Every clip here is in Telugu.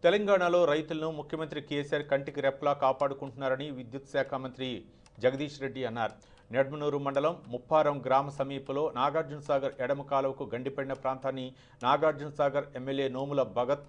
తెలంగాణలో రైతులను ముఖ్యమంత్రి కేసీఆర్ కంటికి రెప్పలా కాపాడుకుంటున్నారని విద్యుత్ శాఖ మంత్రి జగదీష్ రెడ్డి అన్నారు. నెడ్మనూరు మండలం ముప్పారం గ్రామ సమీపంలో నాగార్జునసాగర్ ఎడమ కాలువకు గండిపడిన ప్రాంతాన్ని Nagarjunasagar MLA Nomula Bhagat,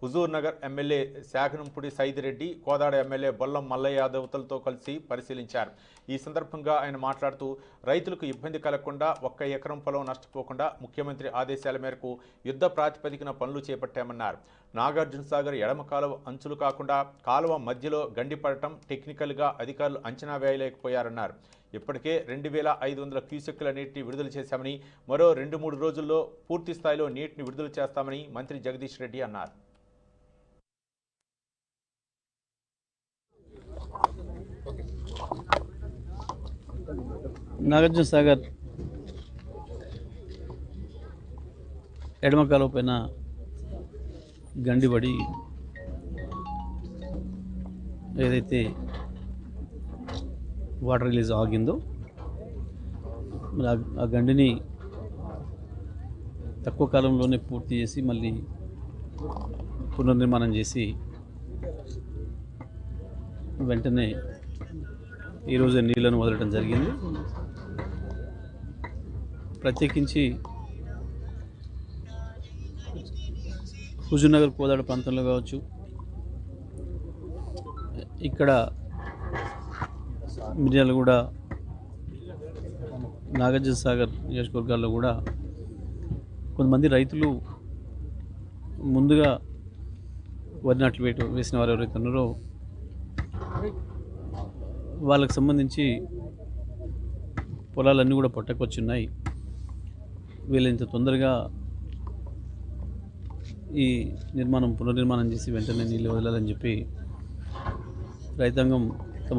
Huzur Nagar MLA శాగనంపుడి Saidireddy, Kodad MLA Bollam Mallayya యాదవ్లతో కలిసి పరిశీలించారు. ఈ సందర్భంగా ఆయన మాట్లాడుతూ రైతులకు ఇబ్బంది కలగకుండా 1 ఎకరం పొలం నష్టపోకుండా ముఖ్యమంత్రి ఆదేశాల మేరకు యుద్ధ ప్రాతిపదికన పనులు చేపట్టామన్నారు. నాగార్జునసాగర్ ఎడమ కాలువ అంచులు కాకుండా కాలువ మధ్యలో గండిపడటం టెక్నికల్గా అధికారులు అంచనా వేయలేకపోయారన్నారు. ఇప్పటికే 2500 క్యూసెక్కుల నీటిని విడుదల చేశామని, మరో 2-3 రోజుల్లో పూర్తి స్థాయిలో నీటిని విడుదల చేస్తామని మంత్రి జగదీష్ రెడ్డి అన్నారు. నాగార్జునసాగర్ ఎడమ కాలువ పైన గండిపడి ఏదైతే వాటర్ రిలీజ్ ఆగిందో మరి ఆ గండిని తక్కువ కాలంలోనే పూర్తి చేసి మళ్ళీ పునర్నిర్మాణం చేసి వెంటనే ఈరోజు నీళ్లను వదలడం జరిగింది. ప్రత్యేకించి హుజూర్ నగర్ కోదాడ ప్రాంతంలో కావచ్చు, ఇక్కడ మిర్యాలగూడ, నాగార్జునసాగర్ నియోజకవర్గాల్లో కూడా కొంతమంది రైతులు ముందుగా వరి నాట్లు వేసిన వారు ఎవరైతే ఉన్నారో వాళ్ళకి సంబంధించి పొలాలన్నీ కూడా పొట్టకొచ్చున్నాయి. వీళ్ళంత తొందరగా ఈ పునర్నిర్మాణం చేసి వెంటనే నీళ్ళు వదలాలని చెప్పి రైతాంగం